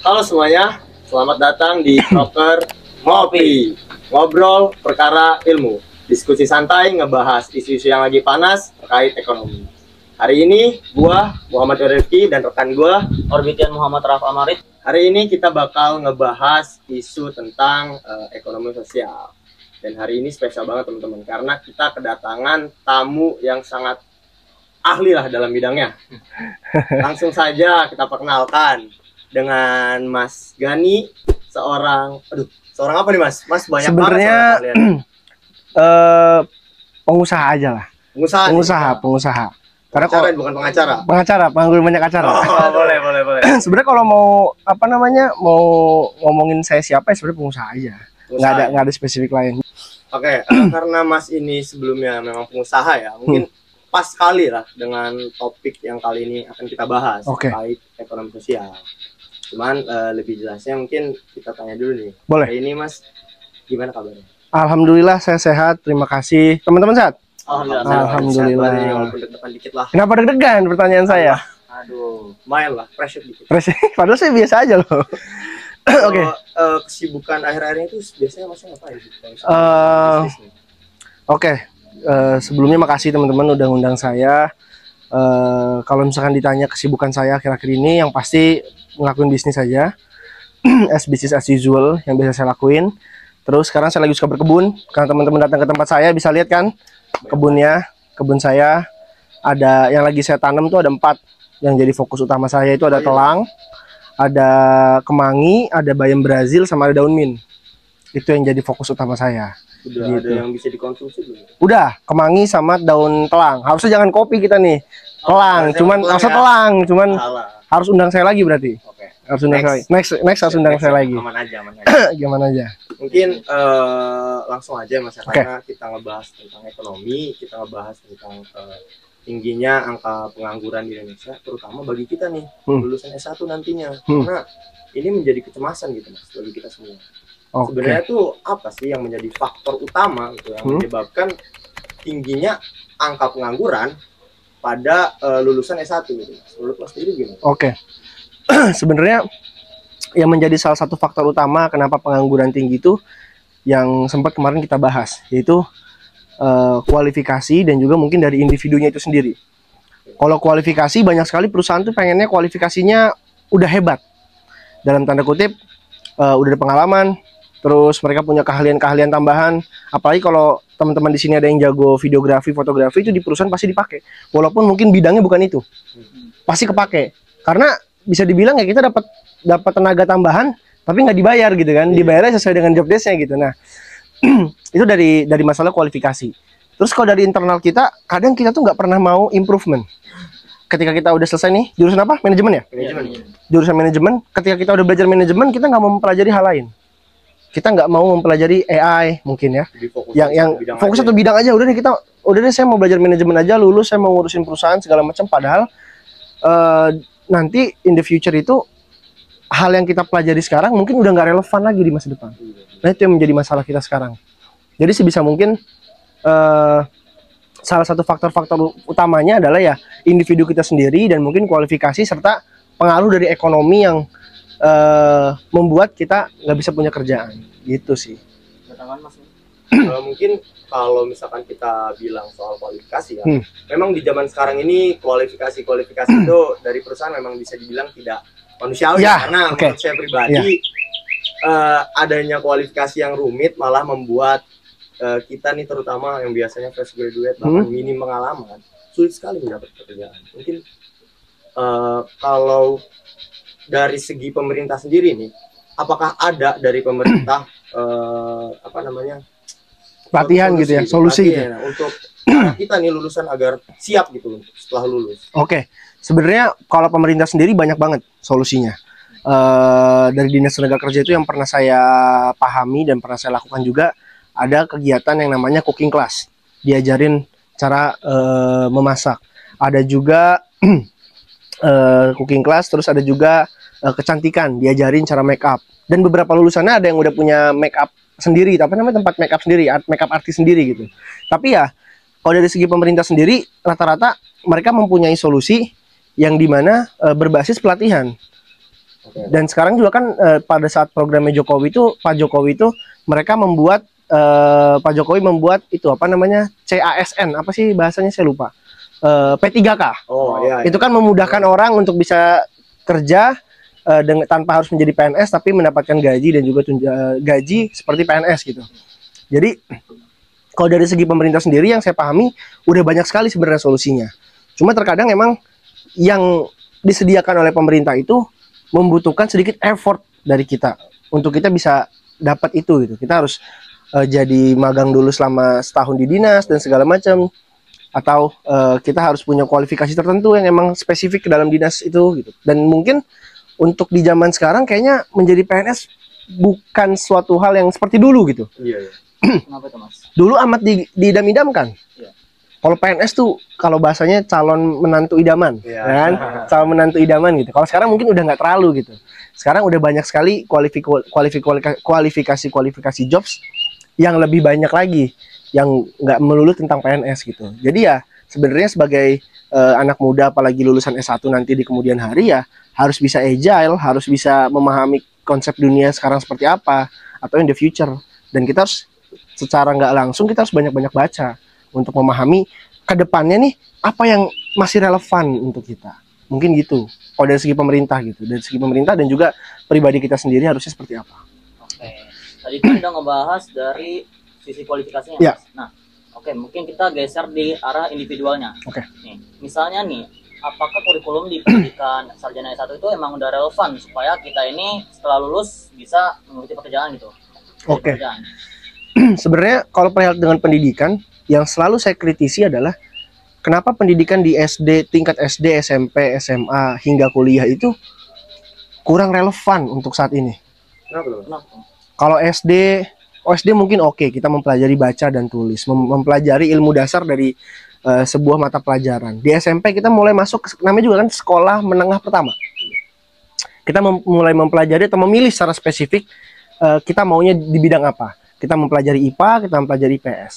Halo semuanya, selamat datang di Broker Ngopi. Ngobrol perkara ilmu, diskusi santai ngebahas isu-isu yang lagi panas terkait ekonomi. Hari ini gua Muhammad Rifki dan rekan gua Orbitian Muhammad Rafa Amarit. Hari ini kita bakal ngebahas isu tentang ekonomi sosial. Dan hari ini spesial banget teman-teman, karena kita kedatangan tamu yang sangat ahli lah dalam bidangnya. Langsung saja kita perkenalkan dengan Mas Gani, seorang apa nih Mas? Mas banyak sebenarnya banget pengusaha aja lah. Pengusaha. Karena kalau bukan pengacara. Penganggur banyak acara. Oh, boleh. Sebenarnya kalau mau mau ngomongin saya siapa ya sebenarnya pengusaha aja. Nggak ada spesifik lain. Oke, karena Mas ini sebelumnya memang pengusaha ya, mungkin pas sekali lah dengan topik yang kali ini akan kita bahas terkait ekonomi sosial. Cuman lebih jelasnya mungkin kita tanya dulu nih. Boleh. Hari ini Mas, gimana kabarnya? Alhamdulillah saya sehat, terima kasih. Teman-teman sehat? Alhamdulillah. Walaupun deg-degan dikit lah. Kenapa deg-degan pertanyaan saya? Aduh, lumayan lah, pressure dikit. Padahal saya biasa aja loh. Oke. Kesibukan akhir-akhir itu biasanya Mas ngapain? Sebelumnya makasih teman-teman udah ngundang saya. Kalau misalkan ditanya kesibukan saya akhir-akhir ini, yang pasti ngelakuin bisnis saja. Business as usual yang biasa saya lakuin. Terus sekarang saya lagi suka berkebun. Karena teman-teman datang ke tempat saya bisa lihat kan kebunnya. Kebun saya ada yang lagi saya tanam tuh ada 4. Yang jadi fokus utama saya itu ada telang, ada kemangi, ada bayam Brazil, sama ada daun mint. Itu yang jadi fokus utama saya. Udah gitu. Ada yang bisa dikonsumsi belum? Udah, kemangi sama daun telang. Harusnya jangan kopi kita nih. Telang, cuman harus undang saya lagi berarti. Oke. Harus undang saya lagi. Next harus undang saya lagi. Aman aja. Gimana aja. Mungkin langsung aja Mas, karena kita ngebahas tentang ekonomi, kita ngebahas tentang tingginya angka pengangguran di Indonesia, terutama bagi kita nih lulusan S1 nantinya. Karena ini menjadi kecemasan gitu Mas bagi kita semua. Sebenarnya tuh apa sih yang menjadi faktor utama gitu yang menyebabkan tingginya angka pengangguran pada lulusan S1 gitu Mas? Menurut Mas sendiri gimana? Sebenarnya yang menjadi salah satu faktor utama kenapa pengangguran tinggi itu yang sempat kemarin kita bahas, yaitu kualifikasi dan juga mungkin dari individunya itu sendiri. Kalau kualifikasi, banyak sekali perusahaan tuh pengennya kualifikasinya udah hebat, dalam tanda kutip udah ada pengalaman, terus mereka punya keahlian tambahan. Apalagi kalau teman-teman di sini ada yang jago videografi, fotografi, itu di perusahaan pasti dipakai. Walaupun mungkin bidangnya bukan itu, pasti kepake. Karena bisa dibilang ya kita dapat tenaga tambahan, tapi nggak dibayar gitu kan, dibayarnya sesuai dengan job desk-nya gitu. Nah, itu dari masalah kualifikasi. Terus kalau dari internal kita, kadang kita tuh nggak pernah mau improvement. Ketika kita udah selesai nih, jurusan apa? Manajemen ya? Jurusan manajemen, ketika kita udah belajar manajemen, kita nggak mau mempelajari hal lain. Kita nggak mau mempelajari AI mungkin ya. Yang fokus satu bidang aja. Udah deh saya mau belajar manajemen aja, lulus saya mau ngurusin perusahaan segala macam. Padahal nanti in the future itu hal yang kita pelajari sekarang mungkin udah nggak relevan lagi di masa depan. Nah, itu yang menjadi masalah kita sekarang. Jadi sebisa mungkin salah satu faktor-faktor utamanya adalah ya individu kita sendiri dan mungkin kualifikasi serta pengaruh dari ekonomi yang membuat kita nggak bisa punya kerjaan. Gitu sih. Mungkin kalau misalkan kita bilang soal kualifikasi ya, memang di zaman sekarang ini kualifikasi itu dari perusahaan memang bisa dibilang tidak manusiawi karena menurut saya pribadi adanya kualifikasi yang rumit malah membuat kita nih terutama yang biasanya fresh graduate bahkan minim pengalaman sulit sekali mendapat pekerjaan. Mungkin kalau dari segi pemerintah sendiri nih, apakah ada dari pemerintah pelatihan gitu ya, solusi gitu untuk kita nih lulusan agar siap gitu setelah lulus? Sebenarnya kalau pemerintah sendiri banyak banget solusinya. Dari Dinas Tenaga Kerja itu yang pernah saya pahami dan pernah saya lakukan juga, ada kegiatan yang namanya cooking class. Diajarin cara memasak. Ada juga cooking class, terus ada juga kecantikan, diajarin cara make up. Dan beberapa lulusannya ada yang udah punya make up sendiri, tapi namanya tempat make up sendiri, make up artis sendiri gitu. Tapi ya kalau dari segi pemerintah sendiri, rata-rata mereka mempunyai solusi yang dimana berbasis pelatihan. Dan sekarang juga kan pada saat programnya Jokowi itu, Pak Jokowi itu mereka membuat Pak Jokowi membuat itu apa namanya CASN, apa sih bahasanya saya lupa, P3K. Oh iya. Itu kan memudahkan orang untuk bisa kerja tanpa harus menjadi PNS tapi mendapatkan gaji dan juga gaji seperti PNS gitu. Jadi kalau dari segi pemerintah sendiri yang saya pahami udah banyak sekali sebenarnya solusinya. Cuma terkadang emang yang disediakan oleh pemerintah itu membutuhkan sedikit effort dari kita untuk kita bisa dapat itu gitu. Kita harus jadi magang dulu selama setahun di dinas dan segala macam, atau kita harus punya kualifikasi tertentu yang emang spesifik ke dalam dinas itu gitu. Dan mungkin untuk di zaman sekarang kayaknya menjadi PNS bukan suatu hal yang seperti dulu gitu. Iya. Kenapa itu, Mas? Dulu amat diidam-idamkan. Iya. Kalau PNS tuh kalau bahasanya calon menantu idaman, Iya. kan? Calon menantu idaman gitu. Kalau sekarang mungkin udah nggak terlalu gitu. Sekarang udah banyak sekali kualifikasi jobs yang lebih banyak lagi yang nggak melulu tentang PNS gitu. Jadi ya sebenarnya sebagai anak muda apalagi lulusan S1 nanti di kemudian hari ya harus bisa agile, harus bisa memahami konsep dunia sekarang seperti apa atau in the future. Dan kita harus secara nggak langsung kita harus banyak-banyak baca untuk memahami ke depannya nih apa yang masih relevan untuk kita. Mungkin gitu. Kalau dari segi pemerintah gitu, dari segi pemerintah dan juga pribadi kita sendiri harusnya seperti apa. Oke. Tadi kan udah ngebahas dari sisi kualifikasinya. Ya. Mas. Nah, oke, mungkin kita geser di arah individualnya. Oke. Nih, misalnya nih, apakah kurikulum di pendidikan sarjana S1 itu emang udah relevan supaya kita ini setelah lulus bisa mengikuti pekerjaan gitu? Oke. Pekerjaan. Sebenarnya kalau perihal dengan pendidikan, yang selalu saya kritisi adalah kenapa pendidikan di SD, tingkat SD, SMP, SMA hingga kuliah itu kurang relevan untuk saat ini. Kenapa tuh? Kenapa? Kalau SD mungkin oke, kita mempelajari baca dan tulis, mempelajari ilmu dasar dari sebuah mata pelajaran. Di SMP kita mulai masuk, namanya juga kan sekolah menengah pertama. Kita mulai mempelajari atau memilih secara spesifik kita maunya di bidang apa. Kita mempelajari IPA, kita mempelajari IPS,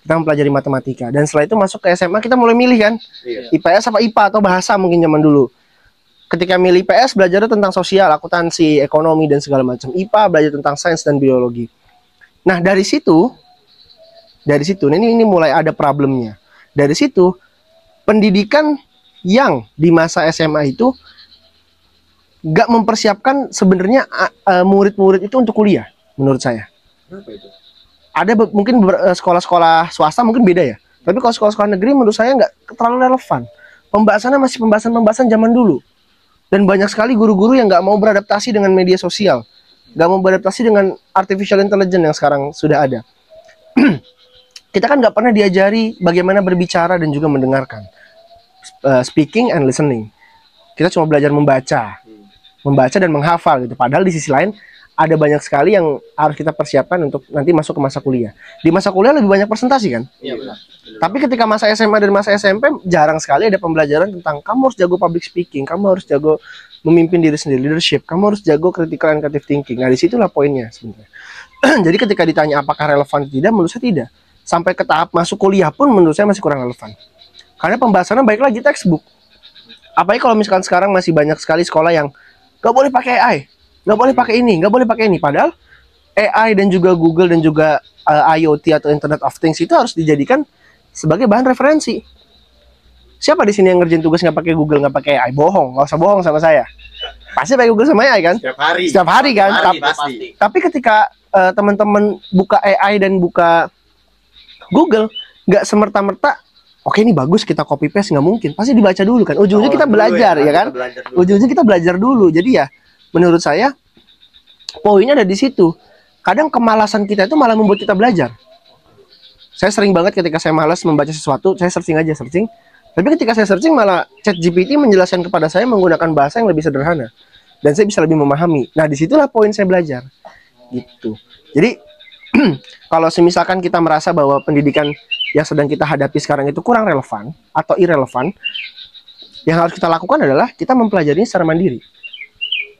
kita mempelajari matematika. Dan setelah itu masuk ke SMA kita mulai milih kan, Iya. IPS apa IPA atau bahasa mungkin zaman dulu. Ketika milih IPS belajar tentang sosial, akuntansi, ekonomi dan segala macam. IPA belajar tentang sains dan biologi. Nah dari situ ini mulai ada problemnya. Dari situ pendidikan yang di masa SMA itu gak mempersiapkan sebenarnya murid-murid itu untuk kuliah menurut saya. Kenapa itu? Ada mungkin sekolah-sekolah swasta mungkin beda ya. Tapi kalau sekolah-sekolah negeri menurut saya nggak terlalu relevan. Pembahasannya masih pembahasan zaman dulu. Dan banyak sekali guru-guru yang nggak mau beradaptasi dengan media sosial, nggak mau beradaptasi dengan artificial intelligence yang sekarang sudah ada. Kita kan nggak pernah diajari bagaimana berbicara dan juga mendengarkan, speaking and listening. Kita cuma belajar membaca dan menghafal gitu. Padahal di sisi lain ada banyak sekali yang harus kita persiapkan untuk nanti masuk ke masa kuliah. Di masa kuliah lebih banyak presentasi kan? Iya benar. Tapi ketika masa SMA dan masa SMP jarang sekali ada pembelajaran tentang kamu harus jago public speaking, kamu harus jago memimpin diri sendiri, leadership, kamu harus jago critical and creative thinking. Nah disitulah poinnya sebenarnya. Jadi ketika ditanya apakah relevan atau tidak, menurut saya tidak. Sampai ke tahap masuk kuliah pun menurut saya masih kurang relevan. Karena pembahasannya baik lagi textbook. Apalagi kalau misalkan sekarang masih banyak sekali sekolah yang gak boleh pakai AI, gak boleh pakai ini, gak boleh pakai ini. Padahal AI dan juga Google dan juga IoT atau Internet of Things itu harus dijadikan sebagai bahan referensi. Siapa di sini yang ngerjain tugas nggak pakai Google, nggak pakai AI? Bohong, nggak usah bohong sama saya. Pasti pakai Google sama AI kan? Setiap hari. Setiap hari kan? Setiap hari, Pasti. Tapi ketika teman-teman buka AI dan buka Google, nggak semerta-merta, oke ini bagus kita copy paste, nggak mungkin. Pasti dibaca dulu kan. Ujungnya kita belajar ya kan? Ujungnya kita belajar dulu. Jadi ya, menurut saya poinnya ada di situ. Kadang kemalasan kita itu malah membuat kita belajar. Saya sering banget ketika saya malas membaca sesuatu, saya searching. Tapi ketika saya searching malah ChatGPT menjelaskan kepada saya menggunakan bahasa yang lebih sederhana. Dan saya bisa lebih memahami. Nah, disitulah poin saya belajar. Gitu. Jadi, kalau misalkan kita merasa bahwa pendidikan yang sedang kita hadapi sekarang itu kurang relevan atau irrelevan, yang harus kita lakukan adalah kita mempelajarinya secara mandiri.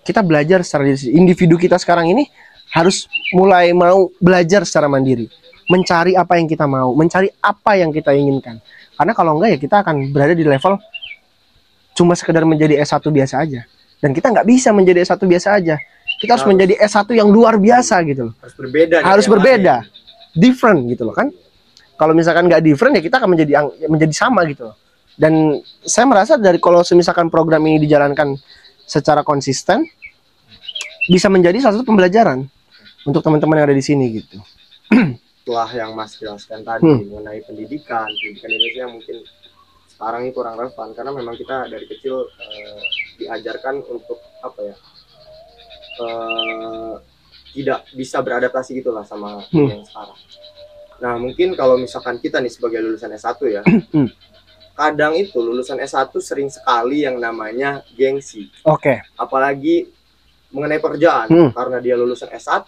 Kita belajar secara diri. Individu kita sekarang ini harus mulai mau belajar secara mandiri. Mencari apa yang kita mau, mencari apa yang kita inginkan. Karena kalau enggak ya kita akan berada di level cuma sekedar menjadi S1 biasa aja. Dan kita nggak bisa menjadi S1 biasa aja. Kita harus menjadi S1 yang luar biasa gitu loh. Harus berbeda. Harus berbeda. Different gitu loh kan. Kalau misalkan nggak different ya kita akan menjadi sama gitu loh. Dan saya merasa dari kalau misalkan program ini dijalankan secara konsisten, bisa menjadi salah satu pembelajaran untuk teman-teman yang ada di sini gitu. Setelah yang Mas jelaskan tadi mengenai pendidikan Indonesia yang mungkin sekarang ini kurang relevan karena memang kita dari kecil diajarkan untuk apa ya, tidak bisa beradaptasi gitulah sama yang sekarang. Nah mungkin kalau misalkan kita nih sebagai lulusan S1 ya, kadang itu lulusan S1 sering sekali yang namanya gengsi. Oke. Apalagi mengenai pekerjaan, karena dia lulusan S1,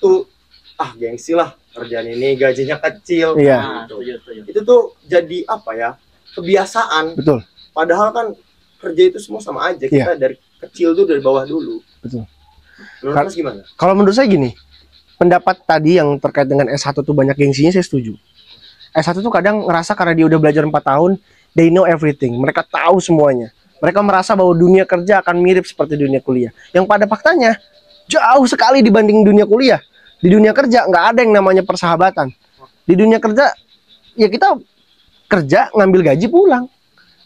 gengsi lah kerjaan ini gajinya kecil. Iya. Gitu. Itu tuh jadi apa ya, kebiasaan. Betul. Padahal kan kerja itu semua sama aja, kita dari kecil tuh dari bawah dulu. Betul. Menurut Mas gimana? Kalau menurut saya gini, pendapat tadi yang terkait dengan S1 tuh banyak gengsinya, saya setuju. S1 tuh kadang ngerasa karena dia udah belajar 4 tahun, they know everything, mereka tahu semuanya. Mereka merasa bahwa dunia kerja akan mirip seperti dunia kuliah. Yang pada faktanya jauh sekali dibanding dunia kuliah. Di dunia kerja nggak ada yang namanya persahabatan. Di dunia kerja ya kita kerja ngambil gaji pulang.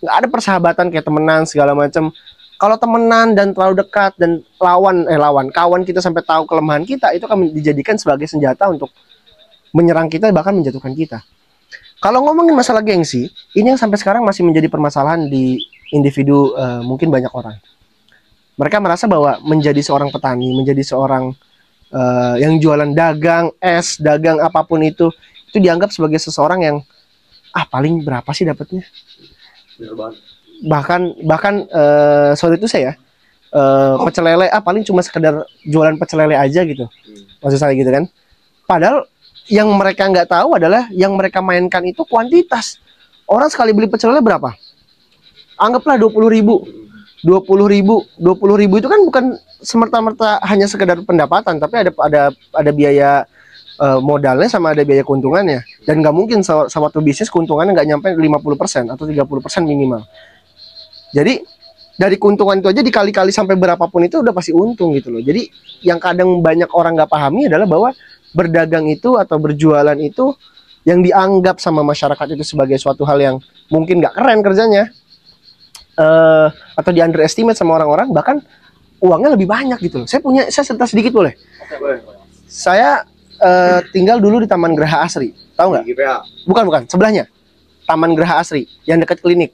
Nggak ada persahabatan kayak temenan segala macam. Kalau temenan dan terlalu dekat dan kawan kita sampai tahu kelemahan kita, itu akan dijadikan sebagai senjata untuk menyerang kita bahkan menjatuhkan kita. Kalau ngomongin masalah gengsi, ini yang sampai sekarang masih menjadi permasalahan di individu mungkin banyak orang. Mereka merasa bahwa menjadi seorang petani, menjadi seorang yang jualan dagang, dagang apapun itu dianggap sebagai seseorang yang paling berapa sih dapatnya? Bahkan sorry itu saya pecel lele paling cuma sekedar jualan pecel lele aja gitu. Maksud saya gitu kan. Padahal yang mereka nggak tahu adalah yang mereka mainkan itu kuantitas. Orang sekali beli pecel lele berapa? Anggaplah 20.000. 20.000 itu kan bukan semerta-merta hanya sekedar pendapatan, tapi ada biaya modalnya sama ada biaya keuntungannya. Dan nggak mungkin suatu bisnis keuntungannya nggak nyampe 50% atau 30% minimal. Jadi dari keuntungan itu aja dikali-kali sampai berapapun itu udah pasti untung gitu loh. Jadi yang kadang banyak orang nggak pahami adalah bahwa berdagang itu atau berjualan itu yang dianggap sama masyarakat itu sebagai suatu hal yang mungkin nggak keren kerjanya. Atau di underestimate sama orang-orang, bahkan uangnya lebih banyak gitu loh. Saya cerita sedikit boleh? Saya tinggal dulu di Taman Geraha Asri, tahu nggak? Bukan, sebelahnya Taman Geraha Asri yang dekat klinik.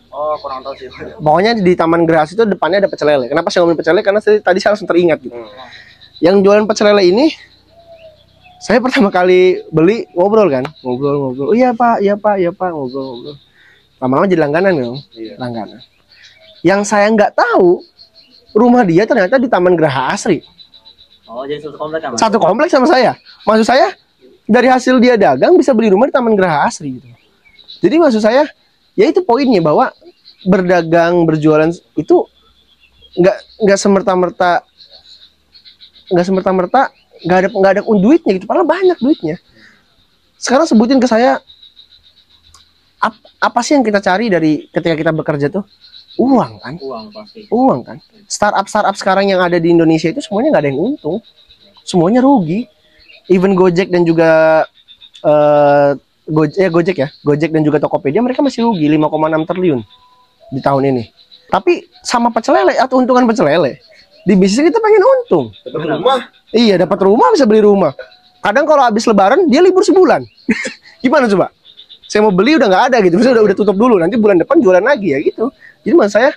Oh, kurang tahu sih. Pokoknya di Taman Geraha Asri itu depannya ada pecel lele. Kenapa saya ngomongin pecel lele? Karena tadi saya langsung teringat gitu. Yang jualan pecel lele ini, saya pertama kali beli ngobrol. Oh iya pak, ngobrol. Lama-lama jadi langganan dong, langganan. Yang saya nggak tahu, rumah dia ternyata di Taman Geraha Asri. Oh, jadi satu komplek kan? Satu komplek sama saya. Maksud saya, dari hasil dia dagang bisa beli rumah di Taman Geraha Asri gitu. Jadi maksud saya, ya itu poinnya bahwa berdagang, berjualan itu nggak semerta-merta nggak ada duitnya gitu. Padahal banyak duitnya. Sekarang sebutin ke saya, apa sih yang kita cari dari ketika kita bekerja tuh? Uang kan? Uang pasti. Uang kan? Startup sekarang yang ada di Indonesia itu semuanya nggak ada yang untung, semuanya rugi. Even Gojek dan juga Gojek dan juga Tokopedia mereka masih rugi 5,6 triliun di tahun ini. Tapi sama pecel lele atau untungan pecel lele, di bisnis kita pengen untung. Dapat rumah? Iya, dapat rumah, bisa beli rumah. Kadang kalau habis Lebaran dia libur sebulan. Gimana coba? Saya mau beli udah nggak ada gitu, misalnya udah tutup dulu, nanti bulan depan jualan lagi ya gitu. Jadi maksud saya,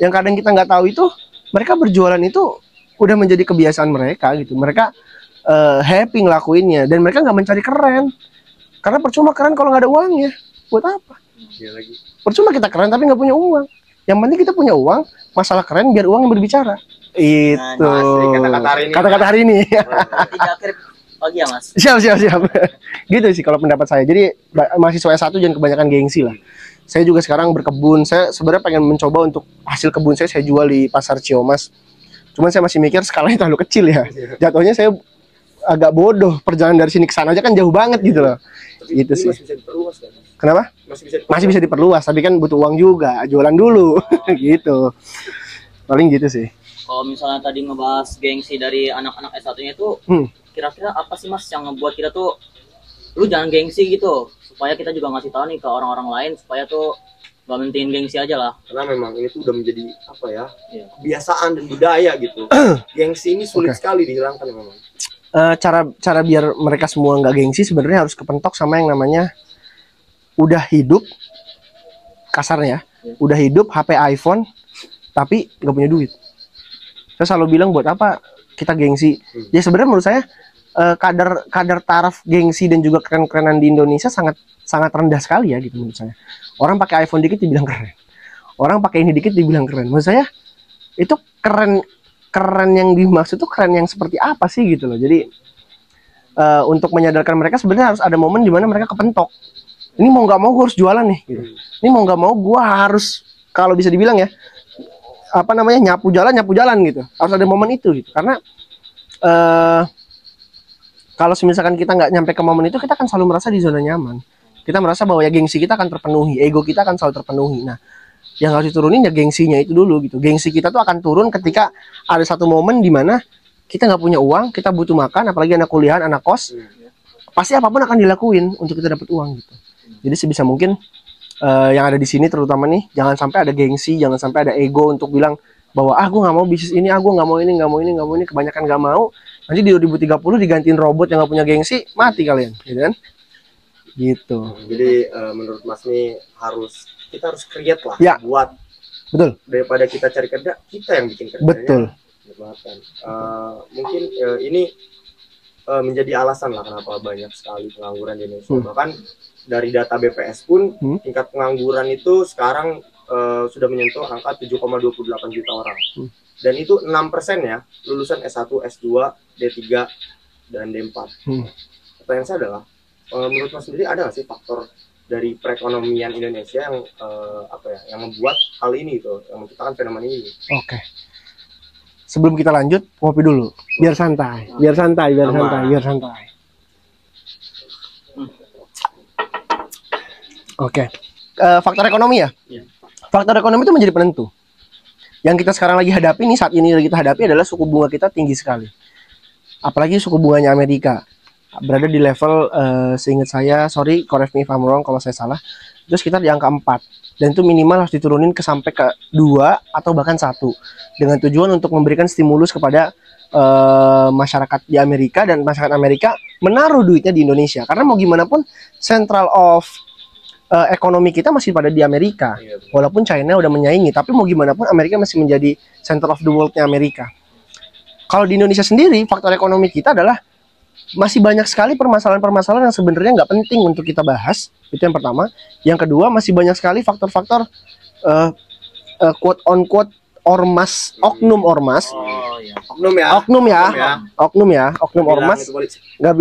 yang kadang kita nggak tahu itu, mereka berjualan itu udah menjadi kebiasaan mereka gitu. Mereka happy ngelakuinnya dan mereka nggak mencari keren, karena percuma keren kalau nggak ada uangnya. Buat apa? Percuma kita keren tapi nggak punya uang. Yang penting kita punya uang, masalah keren biar uang yang berbicara. Itu kata-kata hari ini. Tidak akhir pagi ya mas. Siap. Gitu sih kalau pendapat saya. Jadi mahasiswa S1 jangan kebanyakan gengsi lah. Saya juga sekarang berkebun. Saya sebenarnya pengen mencoba untuk hasil kebun saya jual di pasar Ciomas. Cuman saya masih mikir skalanya terlalu kecil ya. Jatuhnya saya agak bodoh. Perjalanan dari sini ke sana aja kan jauh banget gitu loh. Gitu sih. Masih bisa diperluas kan? Kenapa? Masih bisa diperluas, tapi kan butuh uang juga. Jualan dulu gitu. Paling gitu sih. Kalau misalnya tadi ngebahas gengsi dari anak-anak S1-nya itu, kira-kira apa sih Mas yang ngebuat kita tuh, lu jangan gengsi gitu, supaya kita juga ngasih tahu nih ke orang-orang lain supaya tuh gak mentingin gengsi aja lah. Karena memang ini tuh udah menjadi apa ya, kebiasaan dan budaya gitu. Gengsi ini sulit sekali dihilangkan memang. Cara biar mereka semua nggak gengsi sebenarnya harus kepentok sama yang namanya udah hidup, kasarnya udah hidup HP iPhone tapi nggak punya duit. Saya selalu bilang buat apa kita gengsi? Ya sebenarnya menurut saya kadar taraf gengsi dan juga keren-kerenan di Indonesia sangat rendah sekali ya gitu menurut saya. Orang pakai iPhone dikit dibilang keren, orang pakai ini dikit dibilang keren. Menurut saya itu keren yang dimaksud tuh keren yang seperti apa sih gitu loh. Jadi untuk menyadarkan mereka sebenarnya harus ada momen di mana mereka kepentok. Ini mau nggak mau gue harus jualan nih. Gitu. Ini mau nggak mau gue harus, kalau bisa dibilang ya, apa namanya, nyapu jalan gitu. Harus ada momen itu gitu. Karena kalau misalkan kita nggak nyampe ke momen itu, kita akan selalu merasa di zona nyaman. Kita merasa bahwa ya gengsi kita akan terpenuhi, ego kita akan selalu terpenuhi. Nah, yang harus diturunin ya gengsinya itu dulu gitu. Gengsi kita tuh akan turun ketika ada satu momen di mana kita nggak punya uang, kita butuh makan, apalagi anak kuliahan, anak kos, pasti apapun akan dilakuin untuk kita dapat uang gitu. Jadi sebisa mungkin yang ada di sini terutama nih, jangan sampai ada gengsi, jangan sampai ada ego untuk bilang bahwa gue nggak mau bisnis ini, gue nggak mau ini, kebanyakan nggak mau. Nanti di 2030 digantiin robot yang nggak punya gengsi, mati kalian, gitu kan? Gitu. Jadi menurut Mas nih kita harus create lah, ya, buat betul. Daripada kita cari kerja, kita yang bikin kerjanya. Betul. Mungkin ini menjadi alasan lah kenapa banyak sekali pengangguran di Indonesia. Bahkan dari data BPS pun tingkat pengangguran itu sekarang sudah menyentuh angka 7,28 juta orang. Dan itu 6% ya lulusan S1, S2, D3 dan D4. Pertanyaan saya adalah, menurut Mas sendiri ada nggak sih faktor dari perekonomian Indonesia yang yang membuat hal ini gitu, yang menciptakan fenomena ini? Oke. Sebelum kita lanjut, ngopi dulu. Biar santai. Oke. Faktor ekonomi ya? Faktor ekonomi itu menjadi penentu. Yang kita sekarang lagi hadapi nih, saat ini kita hadapi adalah suku bunga kita tinggi sekali. Apalagi suku bunganya Amerika. Berada di level, seingat saya, sorry, correct me if I'm wrong kalau saya salah, itu sekitar di angka 4. Dan itu minimal harus diturunin sampai ke 2 atau bahkan 1. Dengan tujuan untuk memberikan stimulus kepada masyarakat di Amerika, dan masyarakat Amerika menaruh duitnya di Indonesia. Karena mau gimana pun, central of ekonomi kita masih pada di Amerika. Walaupun China udah menyaingi, tapi mau gimana pun Amerika masih menjadi center of the world-nya Amerika. Kalau di Indonesia sendiri, faktor ekonomi kita adalah masih banyak sekali permasalahan-permasalahan yang sebenarnya nggak penting untuk kita bahas. Itu yang pertama. Yang kedua, masih banyak sekali faktor-faktor quote on quote ormas, oknum ormas. Oknum ormas. Nggak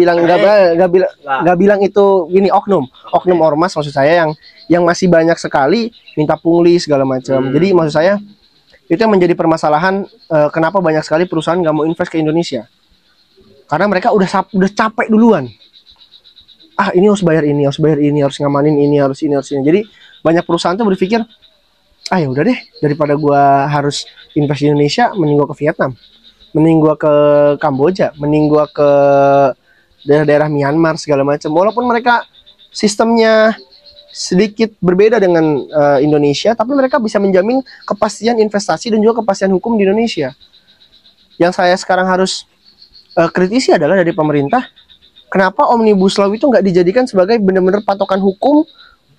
bilang itu gini, oknum ormas maksud saya yang masih banyak sekali minta pungli segala macam. Jadi maksud saya itu yang menjadi permasalahan, kenapa banyak sekali perusahaan nggak mau invest ke Indonesia. Karena mereka udah capek duluan. Ini harus bayar ini, harus ngamanin ini, harus ini. Jadi banyak perusahaan tuh berpikir, ya udah deh, daripada gua harus invest di Indonesia, mending gua ke Vietnam, mending gua ke Kamboja, mending gua ke daerah-daerah Myanmar segala macam. Walaupun mereka sistemnya sedikit berbeda dengan Indonesia, tapi mereka bisa menjamin kepastian investasi dan juga kepastian hukum di Indonesia. Yang saya sekarang harus kritisi adalah dari pemerintah, kenapa Omnibus Law itu nggak dijadikan sebagai benar-benar patokan hukum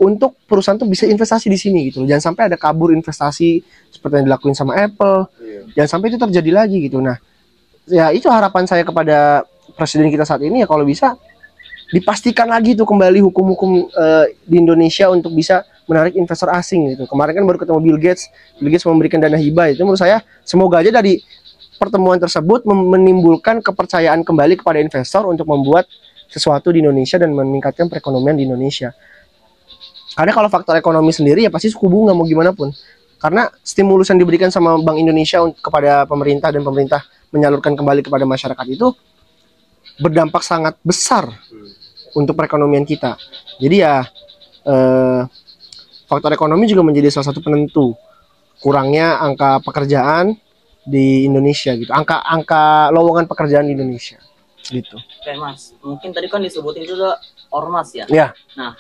untuk perusahaan tuh bisa investasi di sini gitu. Jangan sampai ada kabur investasi seperti yang dilakuin sama Apple. Jangan sampai itu terjadi lagi gitu. Nah, ya itu harapan saya kepada presiden kita saat ini, ya kalau bisa dipastikan lagi tuh kembali hukum-hukum di Indonesia untuk bisa menarik investor asing gitu. Kemarin kan baru ketemu Bill Gates memberikan dana hibah. Itu menurut saya semoga aja dari pertemuan tersebut menimbulkan kepercayaan kembali kepada investor untuk membuat sesuatu di Indonesia dan meningkatkan perekonomian di Indonesia. Karena kalau faktor ekonomi sendiri ya pasti suku bunga mau gimana pun. Karena stimulus yang diberikan sama Bank Indonesia kepada pemerintah dan pemerintah menyalurkan kembali kepada masyarakat itu berdampak sangat besar untuk perekonomian kita. Jadi ya faktor ekonomi juga menjadi salah satu penentu kurangnya angka pekerjaan, di Indonesia gitu. Angka lowongan pekerjaan di Indonesia gitu. Oke Mas, mungkin tadi kan disebutin juga ormas ya. Ya. Nah,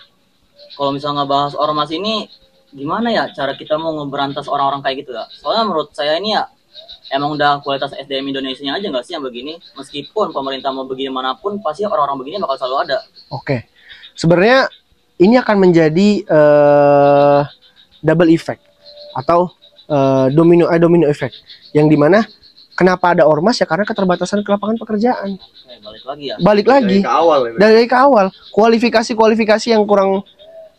kalau misalnya ngebahas ormas ini, gimana ya cara kita mau ngeberantas orang-orang kayak gitu ya? Soalnya menurut saya ini ya emang udah kualitas SDM Indonesia aja nggak sih yang begini? Meskipun pemerintah mau begini manapun, pasti orang-orang begini bakal selalu ada. Oke. Sebenarnya ini akan menjadi double effect atau domino effect, yang dimana kenapa ada ormas ya karena keterbatasan ke lapangan pekerjaan. Oke, balik lagi ya. Balik lagi Dari ke awal ya. dari ke awal, kualifikasi yang kurang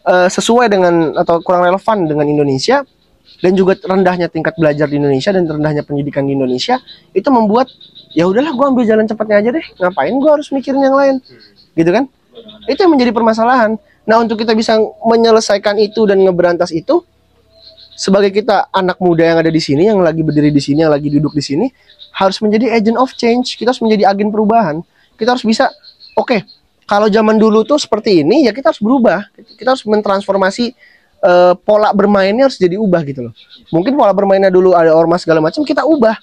sesuai dengan atau kurang relevan dengan Indonesia, dan juga rendahnya tingkat belajar di Indonesia dan rendahnya pendidikan di Indonesia, itu membuat ya udahlah gue ambil jalan cepatnya aja deh, ngapain gue harus mikirin yang lain, gitu kan? Itu yang menjadi permasalahan. Nah, untuk kita bisa menyelesaikan itu dan ngeberantas itu, sebagai kita anak muda yang ada di sini, yang lagi berdiri di sini, yang lagi duduk di sini, harus menjadi agent of change. Kita harus menjadi agen perubahan. Kita harus bisa, oke, kalau zaman dulu tuh seperti ini, ya kita harus berubah. Kita harus mentransformasi pola bermainnya, harus jadi ubah gitu loh. Mungkin pola bermainnya dulu ada ormas segala macam, kita ubah.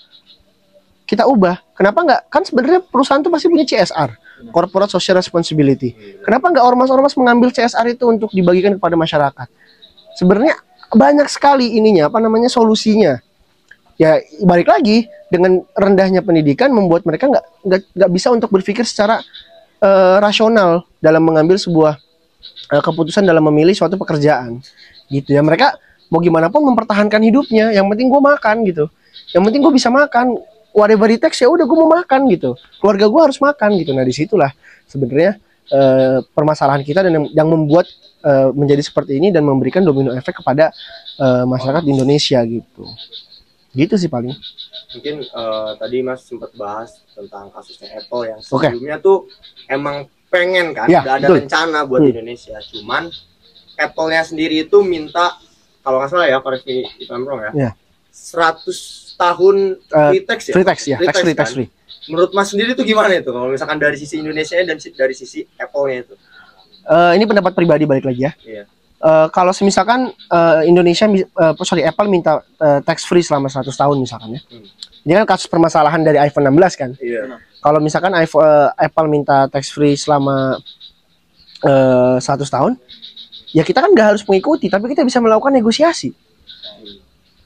Kenapa nggak? Kan sebenarnya perusahaan tuh pasti punya CSR, Corporate Social Responsibility. Kenapa nggak ormas-ormas mengambil CSR itu untuk dibagikan kepada masyarakat? Sebenarnya banyak sekali solusinya. Ya balik lagi, dengan rendahnya pendidikan membuat mereka nggak bisa untuk berpikir secara rasional dalam mengambil sebuah keputusan dalam memilih suatu pekerjaan gitu ya. Mereka mau gimana pun mempertahankan hidupnya, yang penting gue makan gitu, yang penting gue bisa makan, whatever it takes, ya udah gue mau makan gitu, keluarga gue harus makan gitu. Nah, disitulah sebenarnya permasalahan kita dan yang membuat menjadi seperti ini dan memberikan domino efek kepada masyarakat di Indonesia gitu sih paling. Mungkin tadi Mas sempat bahas tentang kasusnya Apple yang sebelumnya tuh emang pengen kan, ya, udah ada rencana buat Indonesia, cuman Apple-nya sendiri itu minta, kalau nggak salah ya, koreksi if I'm wrong ya, 100 tahun free tax ya? Free tax. Menurut Mas sendiri itu gimana itu, kalau misalkan dari sisi Indonesia dan dari sisi Apple-nya itu? Ini pendapat pribadi balik lagi ya. Iya. Kalau misalkan Apple minta tax free selama 100 tahun misalkan ya. Ini kan kasus permasalahan dari iPhone 16 kan. Iya. Kalau misalkan Apple minta tax free selama 100 tahun, ya kita kan nggak harus mengikuti, tapi kita bisa melakukan negosiasi.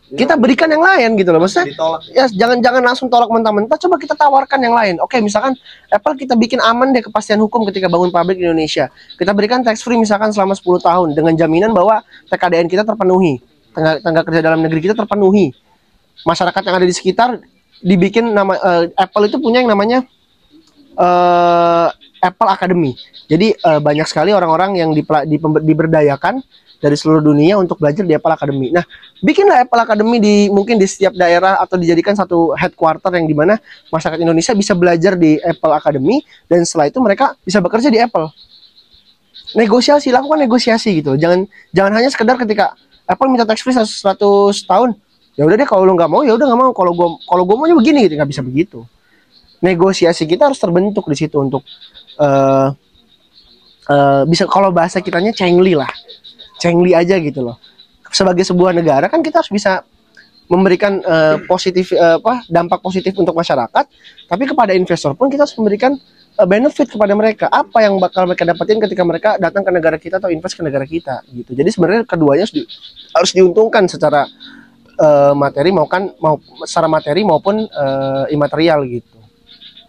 Kita berikan yang lain gitu loh, maksudnya. Ditolak. Ya jangan langsung tolak mentah-mentah. Coba kita tawarkan yang lain. Oke, misalkan Apple kita bikin aman deh kepastian hukum ketika bangun pabrik di Indonesia. Kita berikan tax free misalkan selama 10 tahun dengan jaminan bahwa TKDN kita terpenuhi, tenaga kerja dalam negeri kita terpenuhi. Masyarakat yang ada di sekitar dibikin nama Apple itu punya yang namanya Apple Academy. Jadi banyak sekali orang-orang yang diberdayakan dari seluruh dunia untuk belajar di Apple Academy. Nah, bikinlah Apple Academy mungkin di setiap daerah, atau dijadikan satu headquarter yang dimana masyarakat Indonesia bisa belajar di Apple Academy, dan setelah itu mereka bisa bekerja di Apple. Lakukan negosiasi gitu. Jangan hanya sekedar ketika Apple minta tax free 100 tahun, ya udah deh, kalau lo nggak mau ya udah nggak mau. Kalau gue maunya begini gitu, nggak bisa begitu. Negosiasi kita harus terbentuk di situ untuk bisa, kalau bahasa kitanya cengli aja gitu loh. Sebagai sebuah negara kan kita harus bisa memberikan dampak positif untuk masyarakat, tapi kepada investor pun kita harus memberikan benefit kepada mereka. Apa yang bakal mereka dapetin ketika mereka datang ke negara kita atau invest ke negara kita gitu. Jadi sebenarnya keduanya harus diuntungkan secara secara materi maupun imaterial gitu.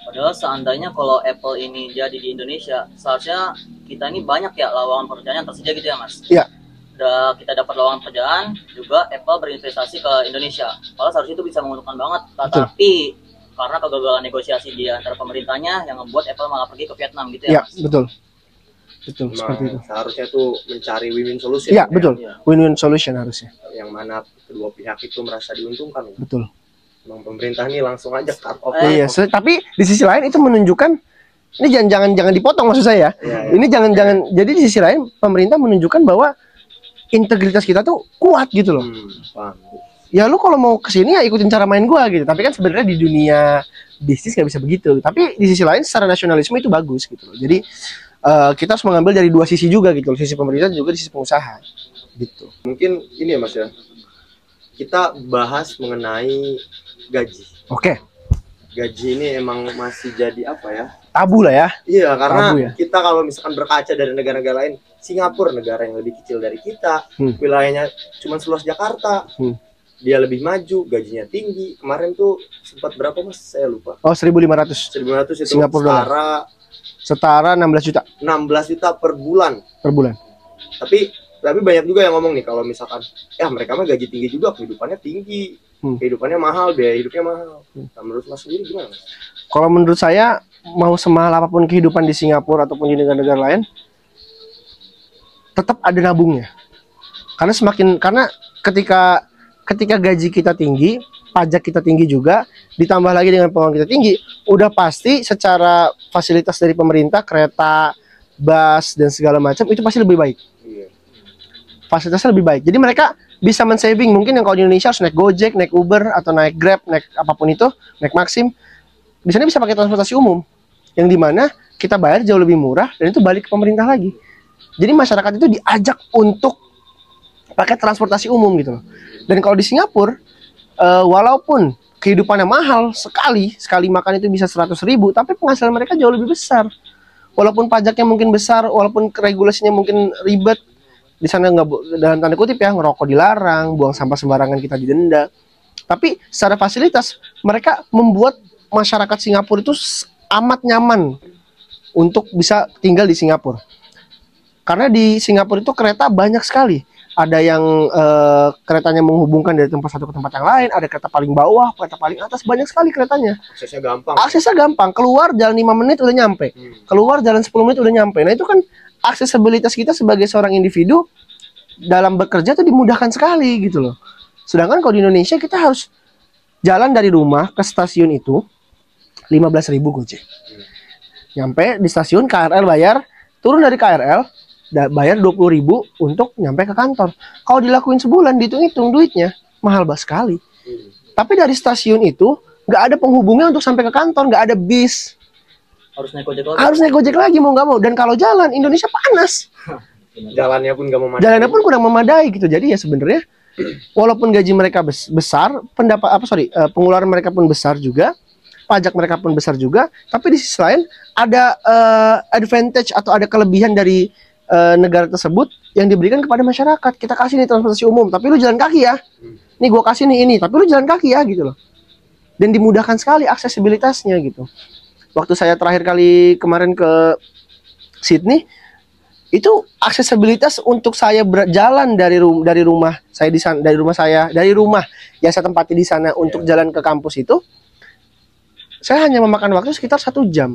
Padahal seandainya kalau Apple ini jadi di Indonesia, seharusnya kita ini banyak ya lowongan pekerjaan yang tersedia gitu ya Mas? Iya. Udah kita dapat lowongan pekerjaan, juga Apple berinvestasi ke Indonesia. Padahal seharusnya itu bisa menguntungkan banget. Tetapi karena kegagalan negosiasi di antara pemerintahnya yang membuat Apple malah pergi ke Vietnam gitu ya Iya, Mas? betul. Memang Seperti itu. Seharusnya tuh mencari win-win solution. Iya, betul. Win-win solution harusnya. Yang mana kedua pihak itu merasa diuntungkan. Betul. Memang pemerintah nih langsung aja cut off. Iya, tapi di sisi lain itu menunjukkan, ini jangan dipotong maksud saya. Iya. Ini jangan. Jadi di sisi lain pemerintah menunjukkan bahwa integritas kita tuh kuat gitu loh. Paham. Ya lu kalau mau kesini ya ikutin cara main gua gitu. Tapi kan sebenarnya di dunia bisnis nggak bisa begitu. Tapi di sisi lain secara nasionalisme itu bagus gitu loh. Jadi kita harus mengambil dari dua sisi juga gitu loh. Sisi pemerintah juga di sisi pengusaha gitu. Mungkin ini ya Mas ya, kita bahas mengenai gaji. Oke. Gaji ini emang masih jadi apa ya? Tabu lah ya. Iya, karena Tabu ya. kita kalau misalkan berkaca dari negara-negara lain, Singapura negara yang lebih kecil dari kita, wilayahnya cuma seluas Jakarta, dia lebih maju, gajinya tinggi. Kemarin tuh sempat berapa mas? Saya lupa. Oh 1.500. 1.500 itu Singapura setara 16 juta. 16 juta per bulan. Per bulan. Tapi banyak juga yang ngomong nih kalau misalkan, ya mereka mah gaji tinggi juga, kehidupannya tinggi, kehidupannya mahal, biaya hidupnya mahal. Nah, menurut mas sendiri gimana? Kalau menurut saya, mau semahal apapun kehidupan di Singapura ataupun di negara-negara lain, tetap ada nabungnya. Karena ketika gaji kita tinggi, pajak kita tinggi juga, ditambah lagi dengan pengeluaran kita tinggi, udah pasti secara fasilitas dari pemerintah, kereta, bus dan segala macam itu pasti lebih baik. Fasilitasnya lebih baik. Jadi mereka bisa men-saving. Mungkin yang kalau di Indonesia harus naik Gojek, naik Uber, atau naik Grab, naik apapun itu, naik Maxim. Di sana bisa pakai transportasi umum, yang dimana kita bayar jauh lebih murah dan itu balik ke pemerintah lagi. Jadi masyarakat itu diajak untuk pakai transportasi umum gitu loh. Dan kalau di Singapura, walaupun kehidupannya mahal sekali makan itu bisa 100.000, tapi penghasilan mereka jauh lebih besar. Walaupun pajaknya mungkin besar, walaupun regulasinya mungkin ribet, di sana nggak, dalam tanda kutip ya, ngerokok dilarang, buang sampah sembarangan kita didenda. Tapi secara fasilitas mereka membuat masyarakat Singapura itu amat nyaman untuk bisa tinggal di Singapura. Karena di Singapura itu kereta banyak sekali. Ada yang keretanya menghubungkan dari tempat satu ke tempat yang lain, ada kereta paling bawah, kereta paling atas, banyak sekali keretanya. Aksesnya gampang. Aksesnya gampang, keluar jalan 5 menit udah nyampe. Keluar jalan 10 menit udah nyampe. Nah, itu kan aksesibilitas kita sebagai seorang individu dalam bekerja tuh dimudahkan sekali gitu loh. Sedangkan kalau di Indonesia kita harus jalan dari rumah ke stasiun itu 15.000 Gojek. Nyampe di stasiun KRL bayar, turun dari KRL bayar 20.000 untuk nyampe ke kantor. Kalau dilakuin sebulan dihitung-hitung duitnya mahal banget sekali. Tapi dari stasiun itu nggak ada penghubungnya untuk sampai ke kantor, nggak ada bis. Harus naik Gojek lagi. Harus naik Gojek lagi mau nggak mau. Dan kalau jalan Indonesia panas. Jalannya pun nggak memadai. Jalannya pun kurang memadai gitu. Jadi ya sebenarnya walaupun gaji mereka besar, pengeluaran mereka pun besar juga, pajak mereka pun besar juga, tapi di sisi lain ada advantage atau ada kelebihan dari negara tersebut yang diberikan kepada masyarakat. Kita kasih nih transportasi umum, tapi lu jalan kaki ya. Nih gua kasih nih ini, tapi lu jalan kaki ya gitu loh. Dan dimudahkan sekali aksesibilitasnya gitu. Waktu saya terakhir kali kemarin ke Sydney, itu aksesibilitas untuk saya berjalan dari rumah saya di sana, dari rumah yang saya tempati di sana untuk jalan ke kampus itu, saya hanya memakan waktu sekitar 1 jam.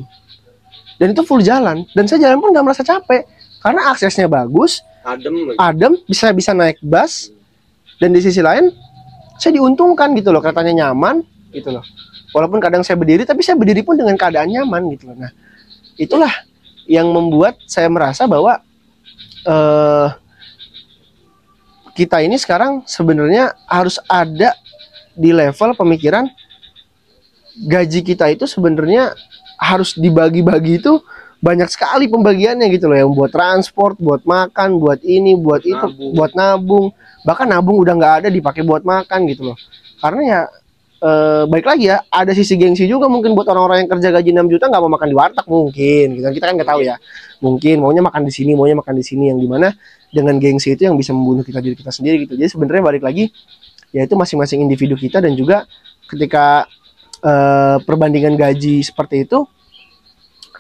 Dan itu full jalan, dan saya jalan pun nggak merasa capek karena aksesnya bagus, adem, bisa naik bus, dan di sisi lain saya diuntungkan gitu loh, keretanya nyaman gitu loh. Walaupun kadang saya berdiri, tapi saya berdiri pun dengan keadaan nyaman gitu loh. Nah, itulah yang membuat saya merasa bahwa kita ini sekarang sebenarnya harus ada di level pemikiran gaji kita itu sebenarnya harus dibagi-bagi itu banyak sekali pembagiannya gitu loh, yang buat transport, buat makan, buat ini, buat itu, buat nabung. Bahkan nabung udah nggak ada, dipakai buat makan gitu loh. Karena ya baik lagi ya, ada sisi gengsi juga mungkin buat orang-orang yang kerja gaji 6 juta nggak mau makan di warteg mungkin gitu. Kita kan nggak tahu ya, mungkin maunya makan di sini, yang dimana dengan gengsi itu yang bisa membunuh diri kita sendiri gitu. Jadi sebenarnya balik lagi yaitu masing-masing individu kita, dan juga ketika perbandingan gaji seperti itu,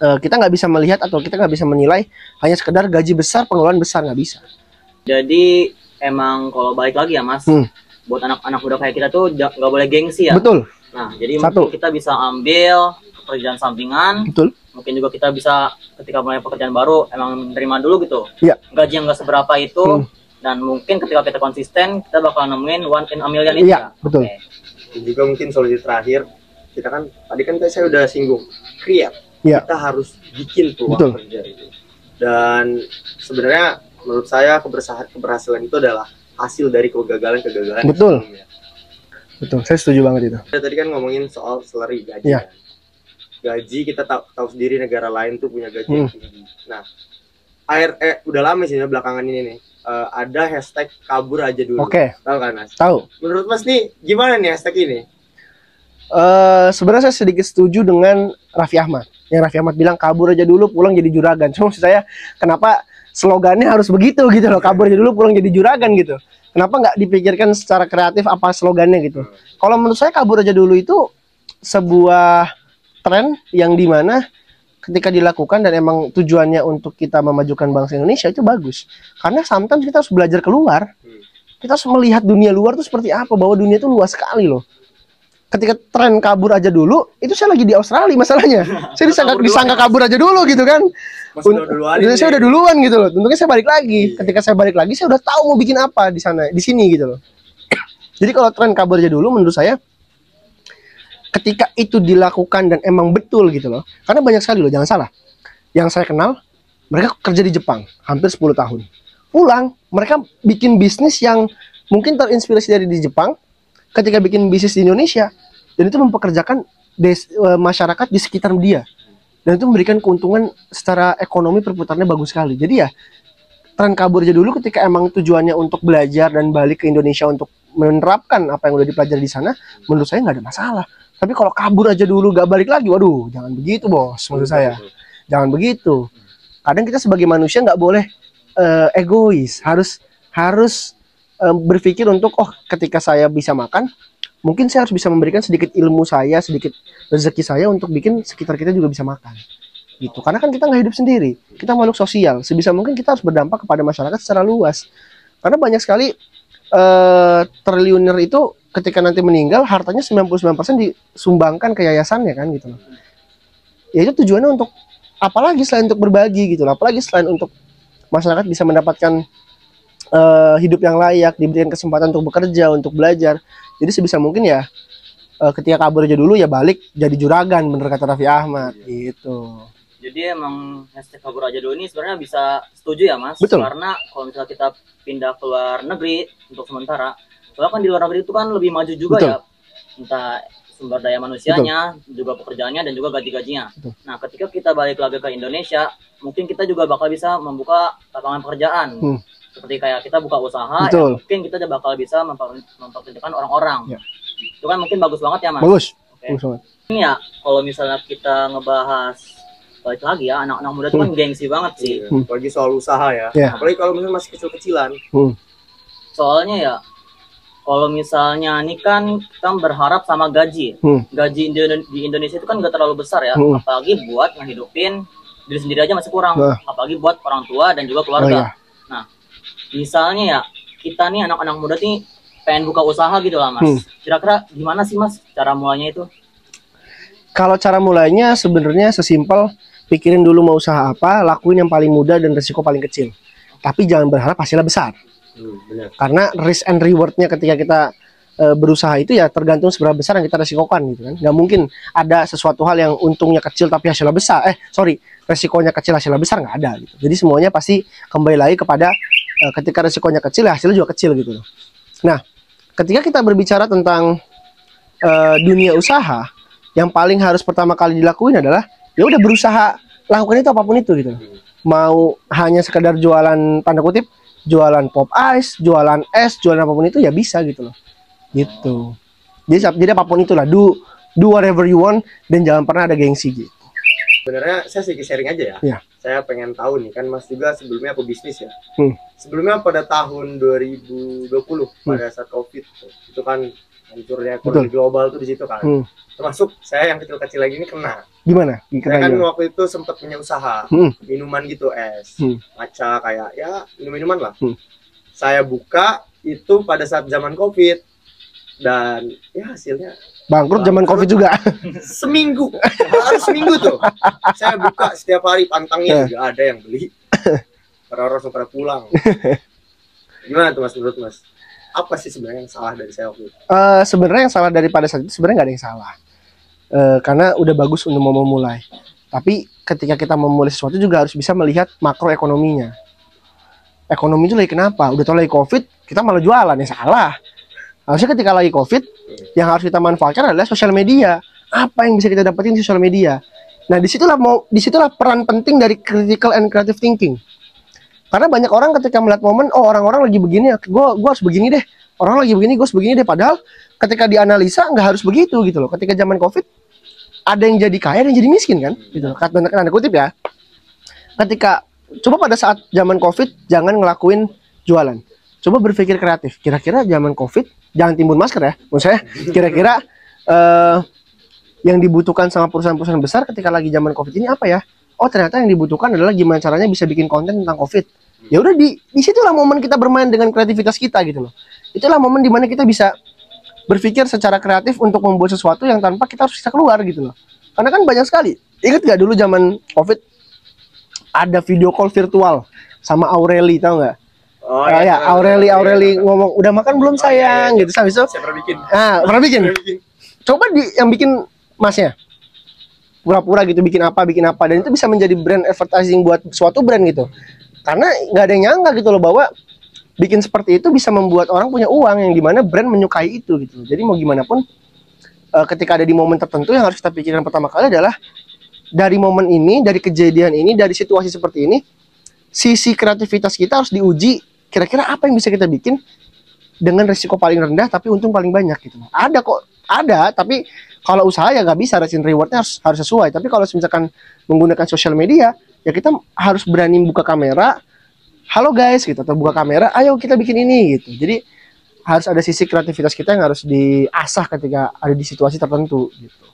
kita nggak bisa melihat atau kita nggak bisa menilai hanya sekedar gaji besar pengeluaran besar, nggak bisa. Jadi emang kalau balik lagi ya mas, buat anak-anak muda kayak kita tuh nggak boleh gengsi ya. Betul. Nah, jadi mungkin kita bisa ambil pekerjaan sampingan. Betul. Mungkin juga kita bisa ketika mulai pekerjaan baru emang terima dulu gitu. Iya. Gaji yang nggak seberapa itu, dan mungkin ketika kita konsisten kita bakal nemuin one in a million itu. Iya, betul. Dan juga mungkin solusi terakhir, kita kan tadi kan saya udah singgung, create. Iya. Kita harus bikin peluang kerja itu. Dan sebenarnya menurut saya keberhasilan itu adalah hasil dari kegagalan. Betul. Betul, saya setuju banget itu. Tadi kan ngomongin soal salary gaji. Yeah. Gaji kita tahu sendiri negara lain tuh punya gaji yang tinggi. Nah, udah lama sih belakangan ini nih. Ada hashtag kabur aja dulu. Oke. Tahu kan Mas? Tahu. Menurut Mas nih gimana nih hashtag ini? Sebenarnya saya sedikit setuju dengan Raffi Ahmad. Yang Raffi Ahmad bilang kabur aja dulu pulang jadi juragan. Cuma maksud saya kenapa slogannya harus begitu gitu loh, kabur aja dulu pulang jadi juragan gitu. Kenapa nggak dipikirkan secara kreatif apa slogannya gitu. Kalau menurut saya kabur aja dulu itu sebuah tren yang dimana ketika dilakukan dan emang tujuannya untuk kita memajukan bangsa Indonesia itu bagus. Karena sometimes kita harus belajar keluar. Kita harus melihat dunia luar itu seperti apa, bahwa dunia itu luas sekali loh. Ketika tren kabur aja dulu, itu saya lagi di Australia masalahnya. Saya disangka kabur aja dulu gitu kan. Saya udah duluan gitu loh. Tentunya saya balik lagi. Ketika saya balik lagi, saya udah tahu mau bikin apa di sana, di sini gitu loh. Jadi kalau tren kabur aja dulu, menurut saya, ketika itu dilakukan dan emang betul gitu loh. Karena banyak sekali loh, jangan salah. Yang saya kenal, mereka kerja di Jepang hampir 10 tahun. Pulang, mereka bikin bisnis yang mungkin terinspirasi dari di Jepang. Ketika bikin bisnis di Indonesia, dan itu mempekerjakan masyarakat di sekitar dia, dan itu memberikan keuntungan secara ekonomi, perputarannya bagus sekali. Jadi ya tren kabur aja dulu ketika emang tujuannya untuk belajar dan balik ke Indonesia untuk menerapkan apa yang udah dipelajari di sana, menurut saya nggak ada masalah. Tapi kalau kabur aja dulu gak balik lagi, waduh, jangan begitu bos, menurut saya. Jangan begitu. Kadang kita sebagai manusia nggak boleh egois, harus berpikir untuk, oh ketika saya bisa makan, mungkin saya harus bisa memberikan sedikit ilmu saya, sedikit rezeki saya untuk bikin sekitar kita juga bisa makan. Gitu. Karena kan kita nggak hidup sendiri, kita makhluk sosial. Sebisa mungkin kita harus berdampak kepada masyarakat secara luas. Karena banyak sekali triliuner itu ketika nanti meninggal, hartanya 99% disumbangkan ke yayasannya kan gitu loh. Ya itu tujuannya untuk apalagi selain untuk berbagi gitu loh, apalagi selain untuk masyarakat bisa mendapatkan hidup yang layak, diberikan kesempatan untuk bekerja, untuk belajar. Jadi sebisa mungkin ya ketika kabur aja dulu ya balik jadi juragan, bener kata Raffi Ahmad gitu. Jadi emang hashtag kabur aja dulu ini sebenarnya bisa setuju ya Mas. Betul. Karena kalau misalnya kita pindah ke luar negeri untuk sementara, soalnya kan di luar negeri itu kan lebih maju juga. Betul. Ya, entah sumber daya manusianya, juga pekerjaannya dan juga gaji-gajinya. Nah ketika kita balik lagi ke Indonesia, mungkin kita juga bakal bisa membuka lapangan pekerjaan. Seperti kayak kita buka usaha, ya mungkin kita bakal bisa mempekerjakan orang-orang. Ya. Itu kan mungkin bagus banget ya Mas. Bagus. Okay. Bagus banget. Ini ya kalau misalnya kita ngebahas balik lagi ya, anak-anak muda itu kan gengsi banget sih. Apalagi soal usaha ya. Apalagi kalau misalnya masih kecil-kecilan. Soalnya ya, kalau misalnya ini kan kita berharap sama gaji. Gaji di Indonesia itu kan gak terlalu besar ya. Apalagi buat ngehidupin diri sendiri aja masih kurang. Apalagi buat orang tua dan juga keluarga. Nah, misalnya ya, kita nih anak-anak muda nih pengen buka usaha gitu lah Mas. Kira-kira gimana sih Mas cara mulainya itu? Kalau cara mulainya sebenarnya sesimpel, pikirin dulu mau usaha apa, lakuin yang paling mudah dan resiko paling kecil. Tapi jangan berharap hasilnya besar. Karena risk and rewardnya ketika kita berusaha itu ya tergantung seberapa besar yang kita resikokan gitu kan. Nggak mungkin ada sesuatu hal yang untungnya kecil tapi hasilnya besar. Resikonya kecil hasilnya besar, nggak ada gitu. Jadi semuanya pasti kembali lagi kepada ketika resikonya kecil ya hasilnya juga kecil gitu loh. Nah, ketika kita berbicara tentang dunia usaha, yang paling harus pertama kali dilakuin adalah ya udah berusaha, lakukan itu apapun itu gitu. Mau hanya sekedar jualan tanda kutip, jualan pop ice, jualan es, jualan apapun itu ya bisa gitu loh. Gitu. Jadi apapun itulah, do whatever you want dan jangan pernah ada gengsi gitu. Sebenarnya saya sedikit sharing aja ya. Ya. Saya pengen tahu nih kan Mas juga sebelumnya aku bisnis ya. Sebelumnya pada tahun 2020 pada saat Covid itu kan hancurnya ekonomi global tuh di situ kan. Termasuk saya yang kecil-kecil lagi ini kena. Gimana? Saya kan waktu itu sempat punya usaha minuman gitu es, matcha kayak ya minuman lah. Saya buka itu pada saat zaman Covid dan ya hasilnya bangkrut zaman Covid juga. Seminggu, harus seminggu tuh. Saya buka setiap hari pantangnya nggak ada yang beli. Orang-orang pada pulang. Gimana tuh Mas menurut Mas? Apa sih sebenarnya yang salah dari saya waktu itu? Sebenarnya yang salah daripada saat itu sebenarnya nggak ada yang salah. Karena udah bagus untuk mau memulai. Tapi ketika kita memulai sesuatu juga harus bisa melihat makroekonominya. Ekonomi itu lagi kenapa? Udah tau lagi Covid, kita malah jualan, ya salah. Harusnya ketika lagi Covid, yang harus kita manfaatkan adalah sosial media. Apa yang bisa kita dapetin di sosial media? Nah, disitulah peran penting dari critical and creative thinking. Karena banyak orang ketika melihat momen, oh orang-orang lagi begini, gue harus begini deh. orang lagi begini, Gus begini deh. Padahal ketika dianalisa nggak harus begitu gitu loh. Ketika zaman COVID ada yang jadi kaya, ada yang jadi miskin kan, gitu loh. Kata tanda kutip ya. Ketika coba pada saat zaman COVID jangan ngelakuin jualan. Coba berpikir kreatif. Kira-kira zaman COVID jangan timbun masker ya. Menurut saya kira-kira yang dibutuhkan sama perusahaan-perusahaan besar ketika lagi zaman COVID ini apa ya? Oh, ternyata yang dibutuhkan adalah gimana caranya bisa bikin konten tentang COVID. Ya udah di situlah momen kita bermain dengan kreativitas kita gitu loh. Itulah momen dimana kita bisa berpikir secara kreatif untuk membuat sesuatu yang tanpa kita harus bisa keluar gitu loh. Karena kan banyak sekali. Ingat gak dulu zaman COVID ada video call virtual sama Aureli, tahu nggak? Oh ya, Aureli ngomong udah makan belum sayang gitu. Habis itu saya pernah bikin. pernah bikin. Coba yang bikin masnya pura-pura gitu bikin apa dan itu bisa menjadi brand advertising buat suatu brand gitu. Karena nggak ada yang nyangka gitu loh bahwa bikin seperti itu bisa membuat orang punya uang yang dimana brand menyukai itu gitu. Jadi mau gimana pun ketika ada di momen tertentu yang harus kita pikirkan pertama kali adalah dari momen ini, dari kejadian ini, dari situasi seperti ini, sisi kreativitas kita harus diuji. Kira-kira apa yang bisa kita bikin dengan risiko paling rendah tapi untung paling banyak gitu. Ada kok, ada, tapi kalau usaha ya nggak bisa, risk and rewardnya harus sesuai. Tapi kalau misalkan menggunakan sosial media, ya kita harus berani buka kamera, halo guys gitu, atau buka kamera, ayo kita bikin ini gitu. Jadi harus ada sisi kreativitas kita yang harus diasah ketika ada di situasi tertentu gitu.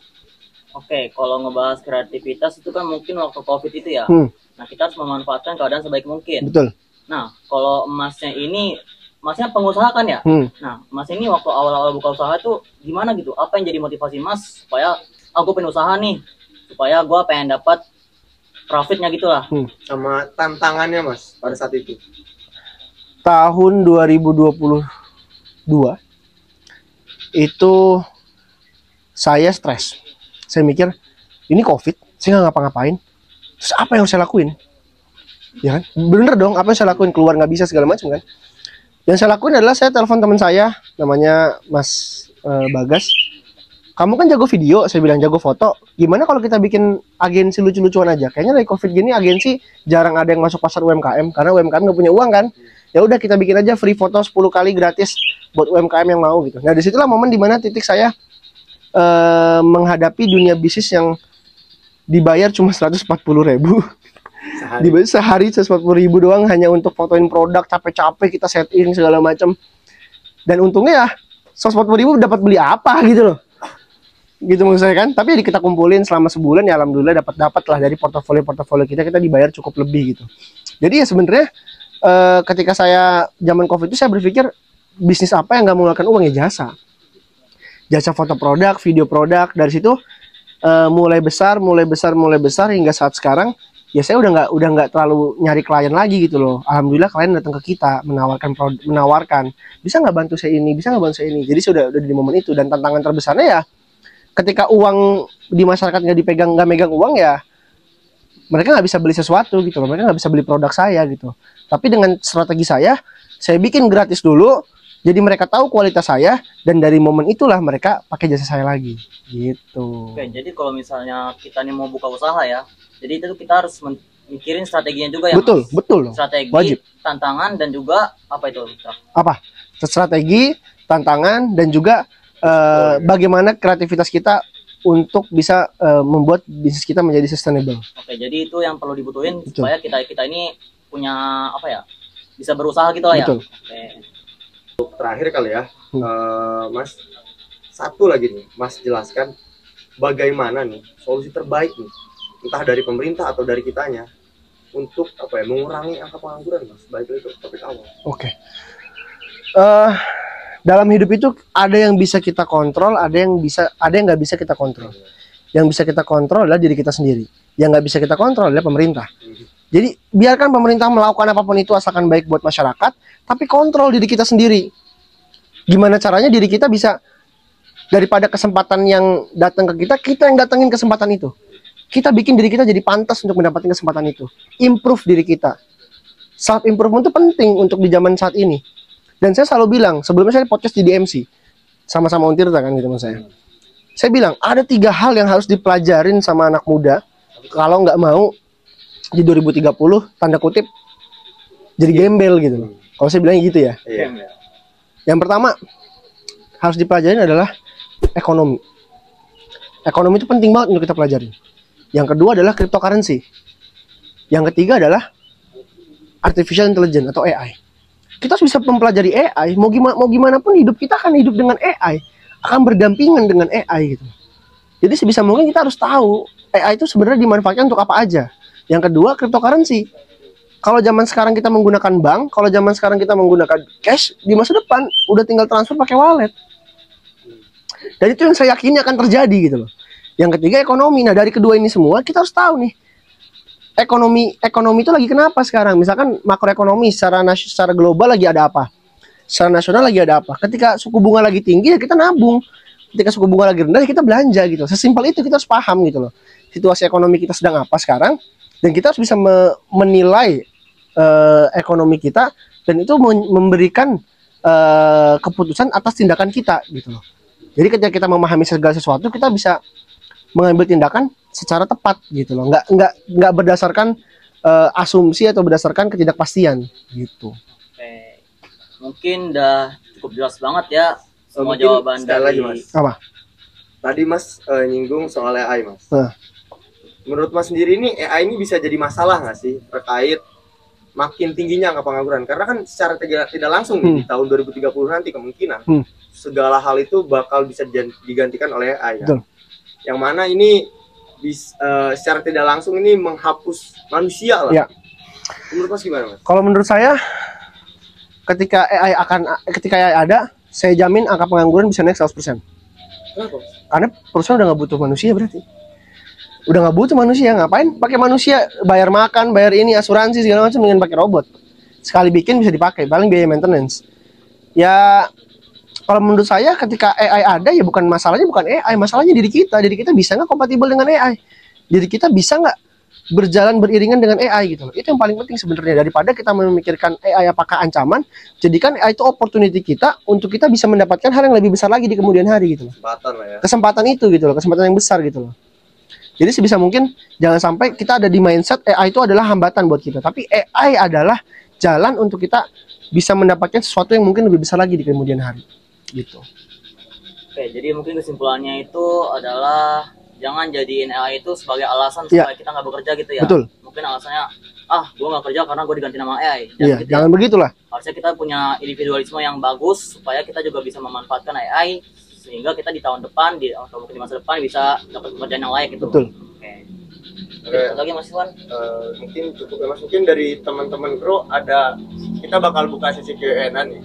Oke, kalau ngebahas kreativitas itu kan mungkin waktu COVID itu ya. Nah, kita harus memanfaatkan keadaan sebaik mungkin. Betul. Nah, kalau emasnya ini, masnya pengusaha kan ya? Nah, mas ini waktu awal-awal buka usaha itu gimana gitu? Apa yang jadi motivasi mas supaya aku pengen usaha nih, supaya gue pengen dapat profitnya gitu lah. Sama tantangannya mas pada saat itu. Tahun 2022 itu saya stres. Saya mikir ini COVID, saya nggak ngapa-ngapain. Terus apa yang saya lakuin? Ya kan? Bener dong, apa yang saya lakuin? Keluar nggak bisa segala macam kan? Yang saya lakuin adalah saya telepon teman saya, namanya Mas Bagas. Kamu kan jago video, saya bilang jago foto. Gimana kalau kita bikin agensi lucu-lucuan aja? Kayaknya dari COVID gini agensi jarang ada yang masuk pasar UMKM karena UMKM nggak punya uang kan. Ya udah kita bikin aja free foto 10 kali gratis buat UMKM yang mau gitu. Nah disitulah momen dimana titik saya menghadapi dunia bisnis yang dibayar cuma 140.000. Sehari 140.000 doang hanya untuk fotoin produk, capek-capek kita setting segala macam. Dan untungnya ya 140.000 dapat beli apa gitu loh. Gitu maksud saya kan. Tapi kita kumpulin selama sebulan ya alhamdulillah dapat lah dari portofolio kita dibayar cukup lebih gitu. Jadi ya sebenarnya ketika saya zaman COVID itu saya berpikir bisnis apa yang nggak mengeluarkan uang ya jasa foto produk, video produk. Dari situ mulai besar hingga saat sekarang ya saya udah nggak terlalu nyari klien lagi gitu loh. Alhamdulillah klien datang ke kita menawarkan bisa nggak bantu saya ini, bisa nggak bantu saya ini. Jadi sudah di momen itu. Dan tantangan terbesarnya ya ketika uang di masyarakat nggak megang uang ya mereka nggak bisa beli sesuatu gitu loh. Mereka nggak bisa beli produk saya gitu. Tapi dengan strategi saya bikin gratis dulu. Jadi mereka tahu kualitas saya dan dari momen itulah mereka pakai jasa saya lagi gitu. Oke, jadi kalau misalnya kita nih mau buka usaha ya, jadi itu kita harus mikirin strateginya juga ya. Betul, mas? betul. Strategi, wajib. Tantangan dan juga apa itu? Apa? Strategi, tantangan dan juga bagaimana kreativitas kita untuk bisa membuat bisnis kita menjadi sustainable. Oke, jadi itu yang perlu dibutuhin supaya kita ini punya apa ya? Bisa berusaha gitu lah ya. Betul. Oke. Terakhir kali ya, Mas, satu lagi nih, Mas jelaskan bagaimana nih solusi terbaik nih, entah dari pemerintah atau dari kitanya, untuk apa ya mengurangi angka pengangguran, Mas. Baik itu topik awal. Oke. Dalam hidup itu ada yang bisa kita kontrol, ada yang nggak bisa kita kontrol. Yang bisa kita kontrol adalah diri kita sendiri. Yang nggak bisa kita kontrol adalah pemerintah. Jadi biarkan pemerintah melakukan apapun itu asalkan baik buat masyarakat, tapi kontrol diri kita sendiri. Gimana caranya diri kita bisa daripada kesempatan yang datang ke kita yang datangin kesempatan itu. Kita bikin diri kita jadi pantas untuk mendapatkan kesempatan itu. Improve diri kita. Self improvement itu penting untuk di zaman saat ini. Dan saya selalu bilang, sebelumnya saya podcast di DMC sama-sama Om Tirta kan gitu mas saya. Saya bilang ada 3 hal yang harus dipelajarin sama anak muda kalau nggak mau di 2030 tanda kutip jadi gembel gitu loh. Kalau saya bilang gitu ya. Yang pertama harus dipelajarin adalah ekonomi. Ekonomi itu penting banget untuk kita pelajari. Yang kedua adalah cryptocurrency. Yang ketiga adalah artificial intelligence atau AI. Kita harus bisa mempelajari AI. Mau gimana pun hidup kita akan hidup dengan AI, akan berdampingan dengan AI gitu. Jadi sebisa mungkin kita harus tahu AI itu sebenarnya dimanfaatkan untuk apa aja. Yang kedua, cryptocurrency. Kalau zaman sekarang kita menggunakan bank, kalau zaman sekarang kita menggunakan cash, di masa depan udah tinggal transfer pakai wallet. Dan itu yang saya yakini akan terjadi gitu loh. Yang ketiga, ekonomi. Nah, dari kedua ini semua kita harus tahu nih. Ekonomi itu lagi kenapa sekarang? Misalkan makroekonomi secara global lagi ada apa? Secara nasional lagi ada apa? Ketika suku bunga lagi tinggi ya kita nabung. Ketika suku bunga lagi rendah ya kita belanja gitu. Sesimpel itu, kita harus paham gitu loh. Situasi ekonomi kita sedang apa sekarang, dan kita harus bisa menilai ekonomi kita, dan itu memberikan keputusan atas tindakan kita gitu loh. Jadi ketika kita memahami segala sesuatu, kita bisa mengambil tindakan secara tepat gitu loh, nggak berdasarkan asumsi atau berdasarkan ketidakpastian gitu. Oke. Mungkin udah cukup jelas banget ya semua Mungkin jawaban dari Mas. Apa? Tadi Mas nyinggung soal AI Mas. Menurut Mas sendiri ini AI ini bisa jadi masalah nggak sih terkait makin tingginya angka pengangguran? Karena kan secara tidak langsung nih, di tahun 2030 nanti kemungkinan segala hal itu bakal bisa digantikan oleh AI kan? Yang mana ini secara tidak langsung ini menghapus manusia lah. Ya. Menurut Mas gimana Mas? Kalau menurut saya ketika AI ada, saya jamin angka pengangguran bisa naik 100%. Kenapa? Karena perusahaan udah nggak butuh manusia berarti. Udah nggak butuh manusia, ngapain pakai manusia, bayar makan, bayar ini, asuransi segala macam, dengan pakai robot. Sekali bikin bisa dipakai, paling biaya maintenance. Ya kalau menurut saya ketika AI ada ya masalahnya bukan AI, masalahnya diri kita. Diri kita bisa nggak kompatibel dengan AI? Diri kita bisa nggak berjalan beriringan dengan AI gitu loh. Itu yang paling penting sebenarnya, daripada kita memikirkan AI apakah ancaman. Jadikan AI itu opportunity kita untuk kita bisa mendapatkan hal yang lebih besar lagi di kemudian hari gitu loh. Kesempatan lah ya. Kesempatan itu gitu loh, kesempatan yang besar gitu loh. Jadi sebisa mungkin jangan sampai kita ada di mindset AI itu adalah hambatan buat kita, tapi AI adalah jalan untuk kita bisa mendapatkan sesuatu yang mungkin lebih besar lagi di kemudian hari gitu. Oke, jadi mungkin kesimpulannya itu adalah jangan jadiin AI itu sebagai alasan supaya kita nggak bekerja gitu ya. Betul. Mungkin alasannya, gue nggak kerja karena gue diganti nama AI. Iya, gitu jangan begitulah. Harusnya kita punya individualisme yang bagus supaya kita juga bisa memanfaatkan AI sehingga kita di tahun depan atau mungkin di masa depan bisa dapat pekerjaan yang layak gitu. Betul. Oke. Lagi Mas Iwan? Mungkin cukup ya Mas. Mungkin dari teman-teman Pro kita bakal buka sesi Q&A nih.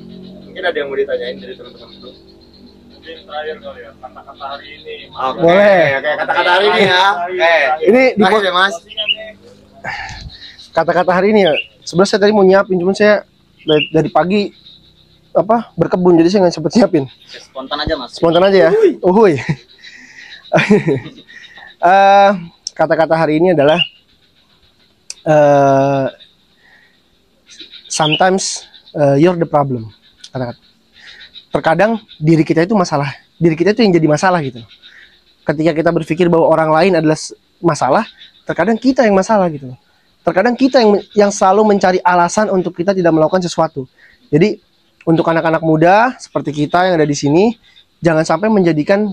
Mungkin ada yang mau ditanyain dari teman-teman Pro. Mungkin terakhir kali ya, kata-kata hari ini. Boleh. Oke, kata-kata hari ini ya. Oke. Ini di Terakhir ya Mas. kata-kata hari ini ya. Sebenarnya saya tadi mau nyiapin, cuman saya dari pagi berkebun, jadi saya nggak sempet siapin. Spontan aja Mas. Spontan aja ya. Uhuy. Kata-kata hari ini adalah sometimes you're the problem. Kata-kata. Terkadang diri kita itu masalah. Diri kita itu yang jadi masalah gitu. Ketika kita berpikir bahwa orang lain adalah masalah, terkadang kita yang masalah gitu. Terkadang kita yang selalu mencari alasan untuk kita tidak melakukan sesuatu. Jadi untuk anak-anak muda seperti kita yang ada di sini, jangan sampai menjadikan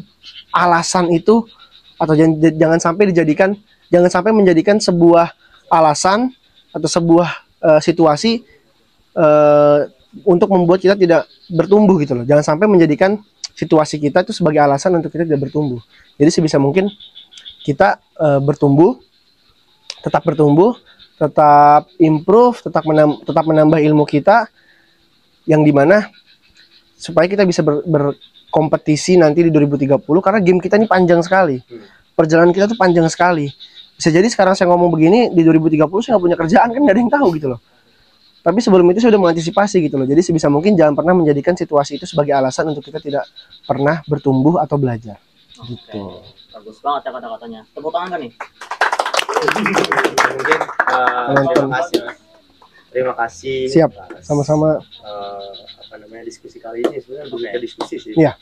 alasan itu, atau jangan sampai menjadikan sebuah alasan atau sebuah situasi untuk membuat kita tidak bertumbuh gitu loh. Jangan sampai menjadikan situasi kita itu sebagai alasan untuk kita tidak bertumbuh. Jadi sebisa mungkin kita tetap bertumbuh, tetap improve, tetap menambah ilmu kita, yang dimana supaya kita bisa berkompetisi nanti di 2030, karena game kita ini panjang sekali. Perjalanan kita tuh panjang sekali. Bisa jadi sekarang saya ngomong begini, di 2030 saya nggak punya kerjaan, kan nggak ada yang tahu gitu loh. Tapi sebelum itu saya sudah mengantisipasi gitu loh. Jadi sebisa mungkin jangan pernah menjadikan situasi itu sebagai alasan untuk kita tidak pernah bertumbuh atau belajar. Gitu. Bagus banget ya kata-katanya. Tepuk tangan kan nih? Mungkin terima kasih. Siap, sama-sama. Diskusi kali ini sebenarnya lebih ke diskusi sih. Iya.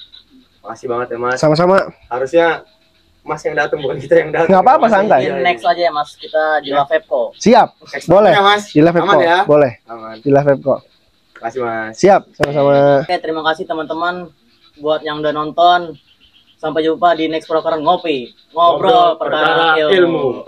Makasih banget ya Mas. Sama-sama. Harusnya Mas yang datang, bukan kita yang datang. Nggak apa-apa, santai. Next aja ya Mas, kita di Lavepco. Siap. Boleh. Ya, Mas. Di Lavepco. Aman ya? Boleh. Aman. Di Lavepco. Makasih Mas. Siap, sama-sama. Oke, terima kasih teman-teman buat yang udah nonton. Sampai jumpa di next program ngopi. Ngobrol perkara ilmu.